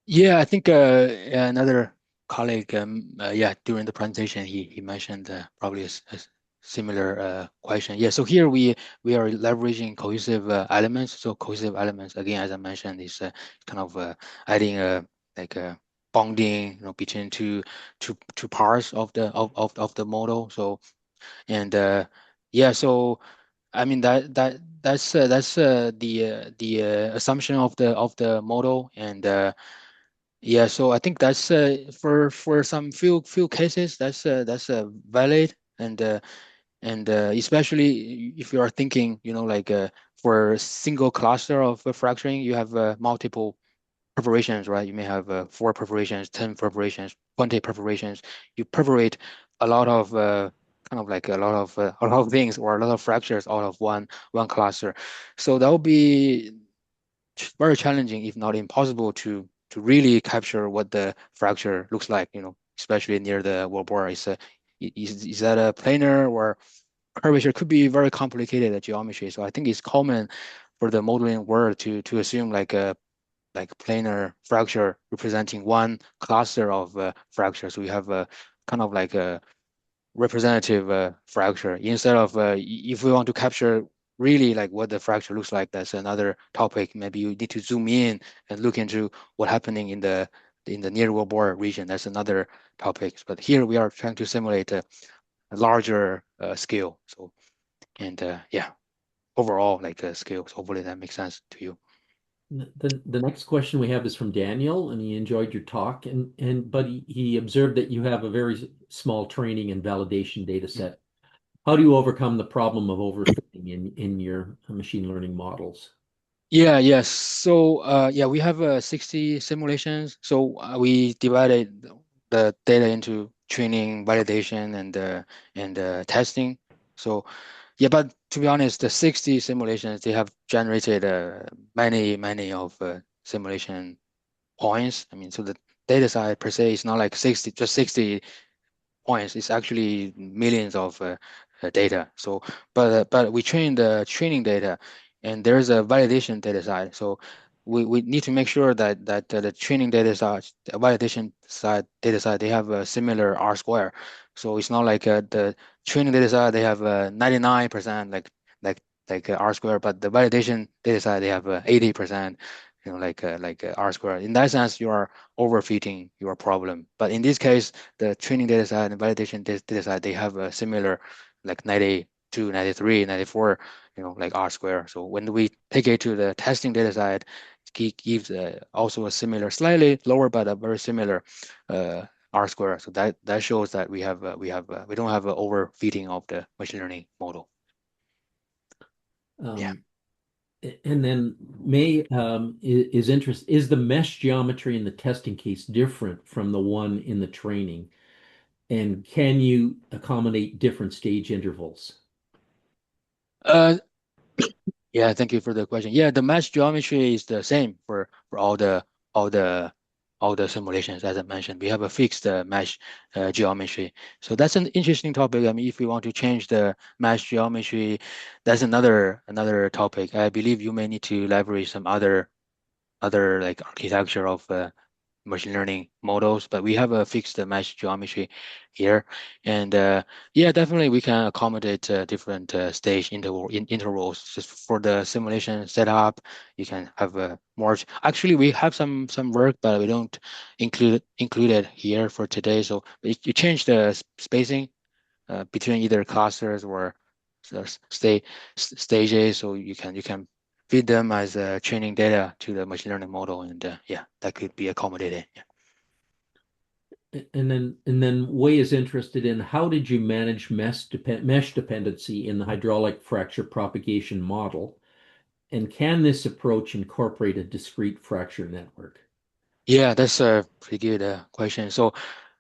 Yeah, I think another colleague, during the presentation, he mentioned probably a similar question. Yeah, so here we are leveraging cohesive elements. So cohesive elements, again, as I mentioned, is kind of adding like a bonding, between two parts of the model. So and yeah, so I mean that's the assumption of the model and. Yeah, so I think that's for some few cases that's valid and especially if you are thinking like for a single cluster of fracturing you have multiple perforations, right? You may have 4 perforations, 10 perforations, 20 perforations. You perforate a lot of kind of like a lot of things or a lot of fractures out of one cluster. So that will be very challenging, if not impossible, to really capture what the fracture looks like. Especially near the wellbore. Is that a planar or curvature? Could be very complicated geometry. So I think it's common for the modeling world to assume like a planar fracture representing one cluster of fractures. We have a kind of like a representative fracture instead of if we want to capture really like what the fracture looks like. That's another topic. Maybe you need to zoom in and look into what happening in the near wellbore region. That's another topic. But here we are trying to simulate a larger scale. So yeah, overall like scales. Hopefully that makes sense to you. The next question we have is from Daniel, and he enjoyed your talk, but he observed that you have a very small training and validation data Mm. set. How do you overcome the problem of overfitting in your machine learning models? Yeah, yes. So yeah, we have 60 simulations. So we divided the data into training, validation, and testing. So yeah, but to be honest, the 60 simulations they have generated many of simulation points. I mean, so the data side per se is not like 60, just 60 points. It's actually millions of data. So, but we train the training data, and there's a validation data side. So we need to make sure that the training data side, the validation side data side, they have a similar R square. So it's not like the training data side they have 99% like R square, but the validation data side they have 80%. R square. In that sense, you are overfitting your problem. But in this case, the training data set and validation data set, they have a similar like 92, 93, 94, like R square. So when we take it to the testing data set, it gives also a similar, slightly lower, but a very similar R square. So that shows that we don't have an overfitting of the machine learning model. Yeah. Um, and then May is the mesh geometry in the testing case different from the one in the training? And can you accommodate different stage intervals? Uh, Yeah, thank you for the question. Yeah, the mesh geometry is the same for all the all the simulations as I mentioned. We have a fixed mesh geometry. So that's an interesting topic. I mean, if we want to change the mesh geometry, that's another topic. I believe you may need to leverage some other like architecture of machine learning models, but we have a fixed mesh geometry here. And yeah, definitely we can accommodate different stage intervals. Just for the simulation setup, you can have a more. Actually, we have some work, but we don't include it here for today. So you change the spacing between either clusters or stages, so you can feed them as training data to the machine learning model, and yeah, that could be accommodated. Yeah. And then Wei is interested in how did you manage mesh dependency in the hydraulic fracture propagation model, and can this approach incorporate a discrete fracture network? Yeah, that's a pretty good question. So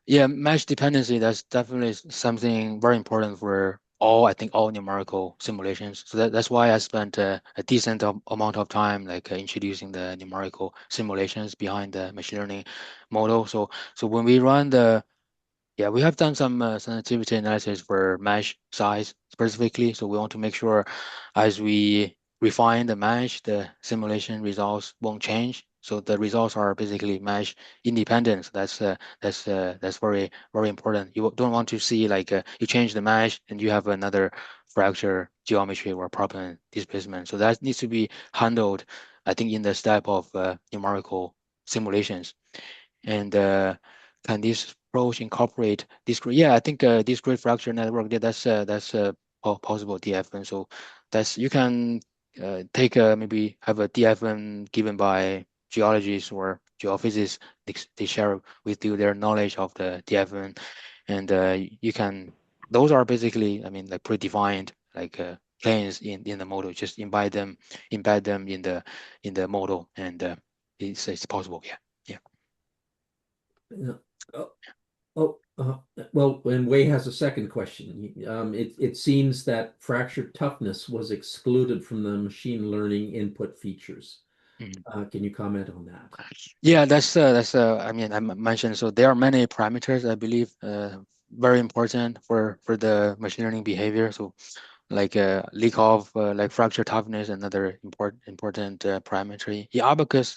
yeah, mesh dependency, that's definitely something very important for all, I think, all numerical simulations. So that's why I spent a decent amount of time introducing the numerical simulations behind the machine learning model. So when we run the yeah, we have done some sensitivity analysis for mesh size specifically. So we want to make sure as we refine the mesh, the simulation results won't change. So the results are basically mesh independent. So that's very very important. You don't want to see you change the mesh and you have another fracture geometry or problem displacement. So that needs to be handled, I think, in the step of numerical simulations. And can this approach incorporate discrete? Yeah, I think discrete fracture network. Yeah, that's possible DFN. So that's you can take maybe have a DFN given by geologists or geophysicists. They share with you their knowledge of the DFN, and you can. Those are basically, I mean, like predefined planes in the model. Just embed them in the model, and it's possible. Yeah. Yeah. Uh, oh, oh, well, and Wei has a second question. It seems that fracture toughness was excluded from the machine learning input features. Mhm. Can you comment on that? Yeah, I mean, mentioned, so there are many parameters, I believe, very important for the machine learning behavior. So leak of like fracture toughness, another important parameter. Yeah, Abaqus,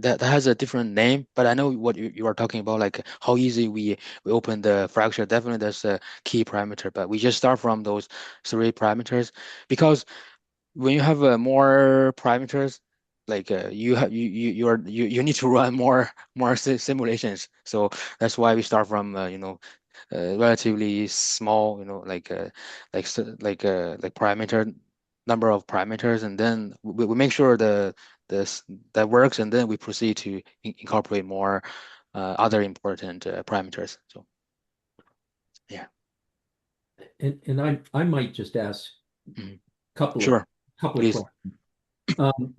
that has a different name, but I know what you are talking about, like how easy we open the fracture. Definitely that's a key parameter, but we just start from those three parameters because when you have more parameters, you have you need to run more simulations. So that's why we start from relatively small, like parameter number of parameters, and then we make sure this that works, and then we proceed to incorporate more other important parameters. So yeah. And I might just ask Mhm. couple of Sure, couple of please. questions. Um,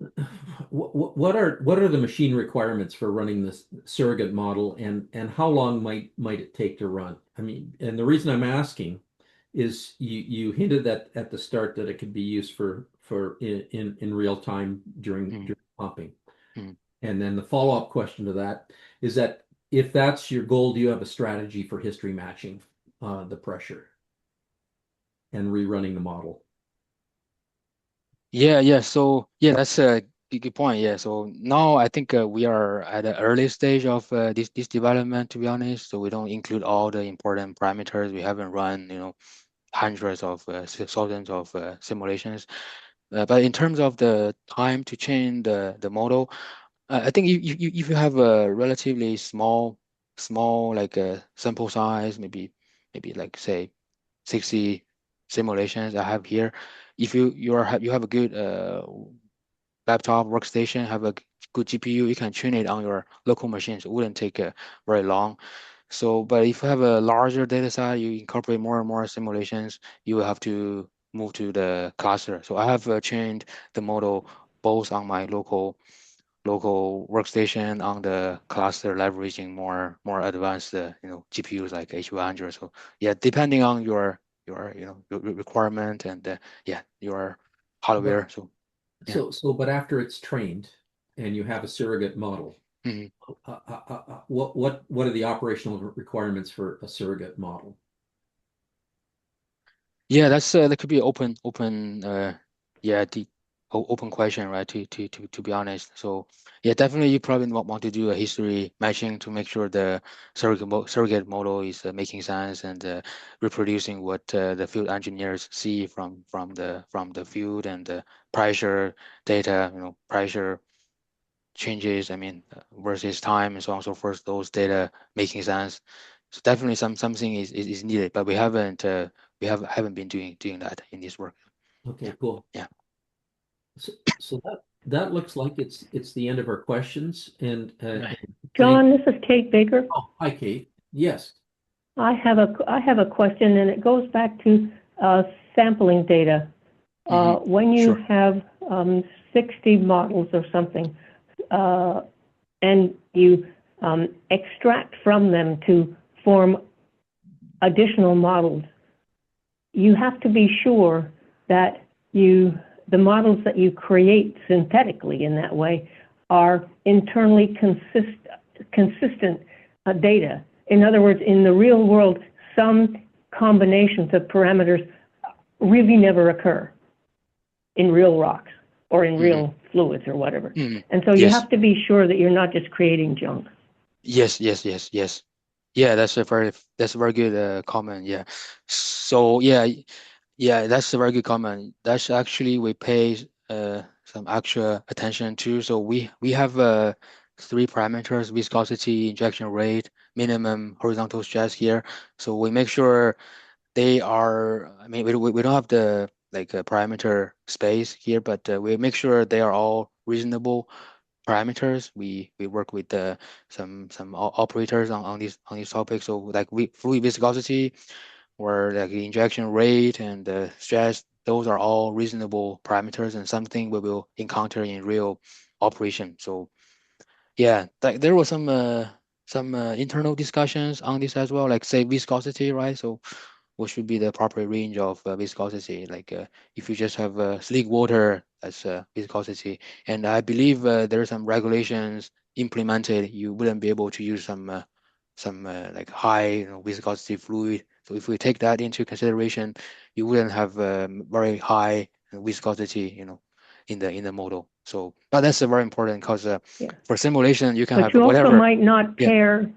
what are the machine requirements for running this surrogate model, and how long might it take to run? I mean, and the reason I'm asking is you hinted that at the start that it could be used for in real time Mhm. during pumping. Mhm. And then the follow-up question to that is that if that's your goal, do you have a strategy for history matching the pressure and rerunning the model? Yeah, yeah. So yeah, that's a good point. Yeah. So now I think we are at an early stage of this development, to be honest. So we don't include all the important parameters. We haven't run, hundreds of thousands of simulations. But in terms of the time to train the model, I think if you have a relatively small sample size, maybe like say 60 simulations I have here. If you have a good laptop workstation, have a good GPU, you can train it on your local machines. It wouldn't take very long. So, but if you have a larger data set, you incorporate more and more simulations, you will have to move to the cluster. So I have trained the model both on my local workstation on the cluster, leveraging more advanced GPUs like H100. So yeah, depending on your requirement and yeah, your But hardware. So yeah. but after it's trained and you have a surrogate model, Mhm. what are the operational requirements for a surrogate model? Yeah, that could be open yeah, the open question, right? To be honest. So yeah, definitely you probably want to do a history matching to make sure the surrogate model is making sense and reproducing what the field engineers see from the field and the pressure data, pressure changes, I mean, versus time and so on and so forth, those data making sense. So definitely something is needed, but we haven't been doing that in this work. Yeah. Okay, cool. Yeah. So that looks like it's the end of our questions. And Right. thank. John, this is Kate Baker. Oh, hi, Kate. Yes. I have a question, and it goes back to sampling data. When you Sure. have 60 models or something, and you extract from them to form additional models, you have to be sure that the models that you create synthetically in that way are internally consistent data. In other words, in the real world, some combinations of parameters really never occur in real rocks or in real fluids or whatever. And so you Yes. have to be sure that you're not just creating junk. Yes. Yeah, that's a very good comment. Yeah. So yeah, that's a very good comment. That's actually we pay some extra attention to. So we have three parameters: viscosity, injection rate, minimum horizontal stress here. So we make sure they are. I mean, we don't have the like parameter space here, but we make sure they are all reasonable parameters. We work with some operators on these topics. So like fluid viscosity or like the injection rate and the stress, those are all reasonable parameters and something we will encounter in real operation. So yeah, like there was some internal discussions on this as well, like say viscosity, right? So what should be the proper range of viscosity? Like if you just have sleek water as viscosity, and I believe there are some regulations implemented. You wouldn't be able to use some like high viscosity fluid. So if we take that into consideration, you wouldn't have very high viscosity, in the model. So, but that's very important because Yeah. for simulation you can But have you also whatever. might not Yeah. pair.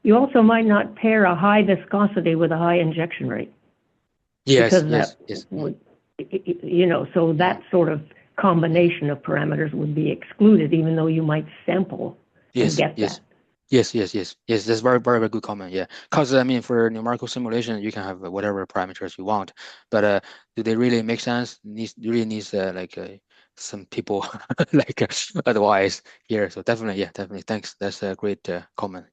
You also might not pair a high viscosity with a high injection rate. Yes. Because Yes. that Yes. would, so that sort of combination of parameters would be excluded, even though you might sample and Yes. get Yes. that. Yes. That's very good comment. Yeah, because I mean, for numerical simulation, you can have whatever parameters you want, but do they really make sense? Really needs like some people like advice here. So definitely. Thanks. That's a great comment.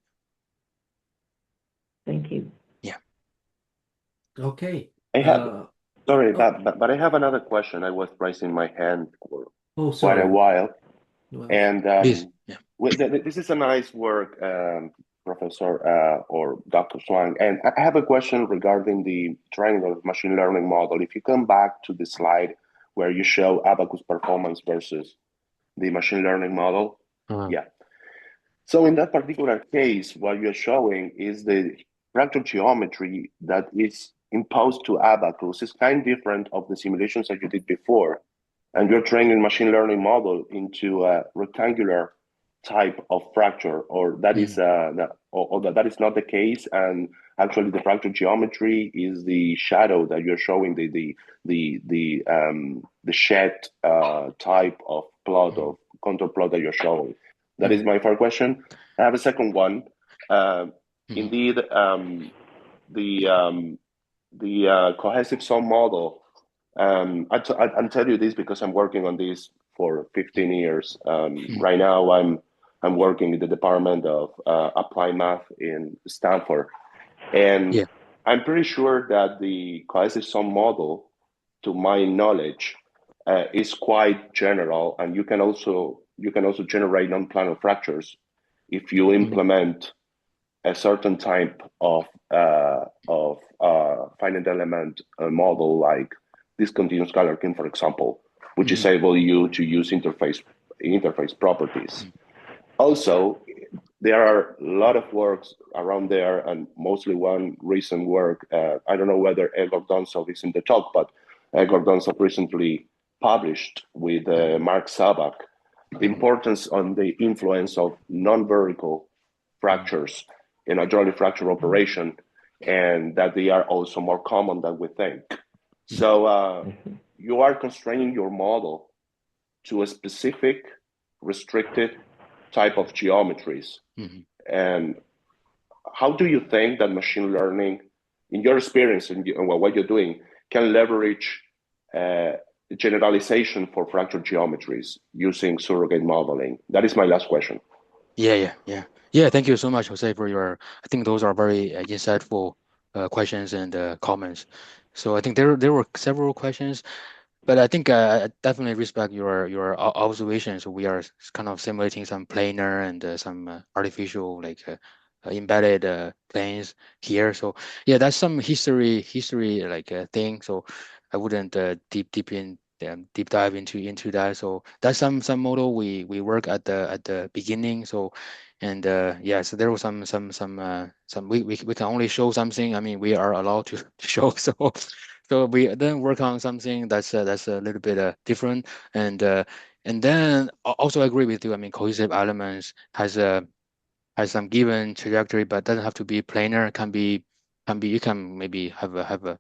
Thank you. Yeah. Okay. I have, sorry, Oh, but I have another question. I was raising my hand for quite a sorry. while. Well, And Please. Yeah. this is a nice work, Professor or Dr. Zhuang. And I have a question regarding the triangle machine learning model. If you come back to the slide where you show Abaqus performance versus the machine learning model. Yeah. So in that particular case, what you're showing is the fractal geometry that is imposed to Abaqus is kind of different of the simulations that you did before. And you're training machine learning model into a rectangular type of fracture, or that is that is not the case. And actually, the fractal geometry is the shadow that you're showing the shed type of plot of contour plot that you're showing. That is my first question. I have a second one. Indeed, the cohesive sum model. I'll tell you this because I'm working on this for 15 years. Right now, I'm working in the Department of Applied Math in Stanford, and Yeah. I'm pretty sure that the cohesive sum model, to my knowledge, is quite general, and you can also generate non-planar fractures if you implement a certain type of finite element model like discontinuous Galerkin, for example, which is able you to use interface properties. Also, there are a lot of works around there, and mostly one recent work. I don't know whether Egor Donsov is in the talk, but Egor Donsov recently published with Mark Sabak the importance on the influence of non-vertical fractures in hydraulic fracture operation, and that they are also more common than we think. So you are constraining your model to a specific restricted type of geometries. And how do you think that machine learning, in your experience and what you're doing, can leverage generalization for fracture geometries using surrogate modeling? That is my last question. Yeah. Yeah, thank you so much, Jose, for your. I think those are very insightful questions and comments. So I think there were several questions. But I think I definitely respect your observations. We are kind of simulating some planar and some artificial like embedded planes here. So yeah, that's some history like thing. So I wouldn't deep dive into that. So that's some model we work at the beginning. So and yeah, so there was some we can only show something. I mean, we are allowed to show. So we then work on something that's a little bit different, and then also agree with you. I mean, cohesive elements has some given trajectory, but doesn't have to be planar. Can be you can maybe have a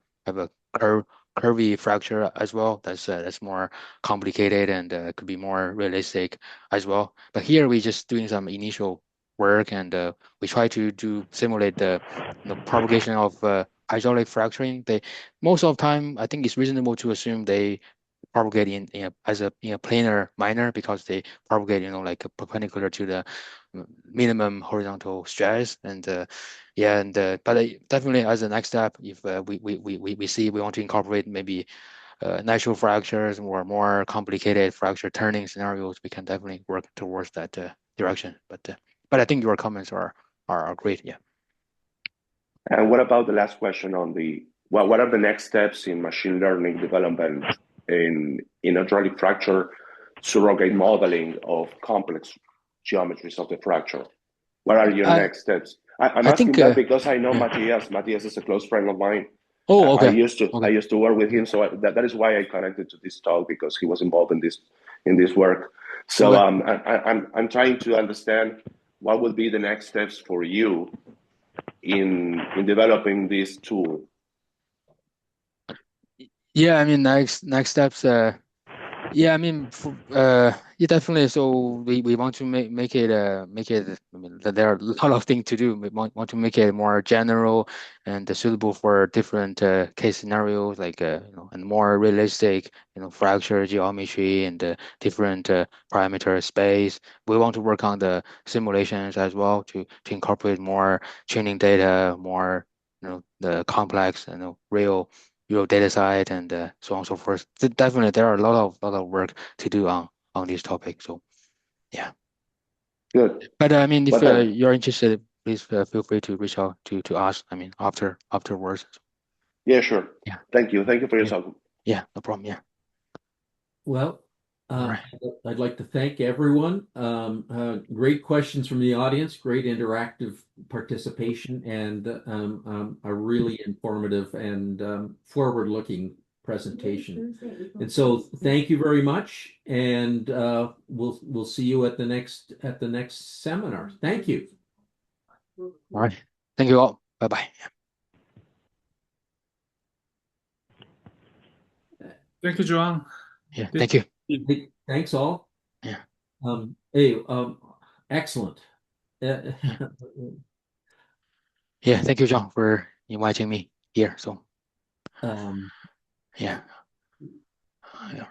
curvy fracture as well. That's more complicated and could be more realistic as well. But here we just doing some initial work and we try to do simulate the propagation of hydraulic fracturing. They most of the time I think it's reasonable to assume they propagate in a planar manner because they propagate like perpendicular to the minimum horizontal stress and yeah and but definitely as a next step if we see we want to incorporate maybe natural fractures or more complicated fracture turning scenarios, we can definitely work towards that direction. But I think your comments are great. Yeah. And what about the last question on what are the next steps in machine learning development in hydraulic fracture surrogate modeling of complex geometries of the fracture? What are your I next steps? I'm I asking think that because I know yeah. Matthias. Matthias is a close friend of mine. Oh, I okay. used to work with him, so that is why I connected to this talk because he was involved in this work. So Okay. I'm trying to understand what would be the next steps for you in developing this tool. Yeah, I mean next steps yeah, I mean yeah, definitely. So we want to make it I mean there are a lot of things to do. We want to make it more general and suitable for different case scenarios like and more realistic, fracture geometry and different parameter space. We want to work on the simulations as well to incorporate more training data, more the complex real data side and so on and so forth. Definitely, there are a lot of work to do on this topic. So yeah, Good. but I mean, if But you're interested, please feel free to reach out to us. I mean, afterwards. yeah, sure. Yeah, Thank you. Thank you for your yeah, talk. yeah. No problem. Yeah. Well, All right. I'd like to thank everyone. Great questions from the audience, great interactive participation, and a really informative and forward-looking presentation. And so, thank you very much, and we'll see you at the next seminar. Thank you. All right. Thank you all. Bye bye. Thank you, Zhuang. Yeah. Thank you. Hey, thanks all. Yeah. Hey, excellent. Yeah. Thank you, John, for inviting me here. So Um, yeah. Yeah.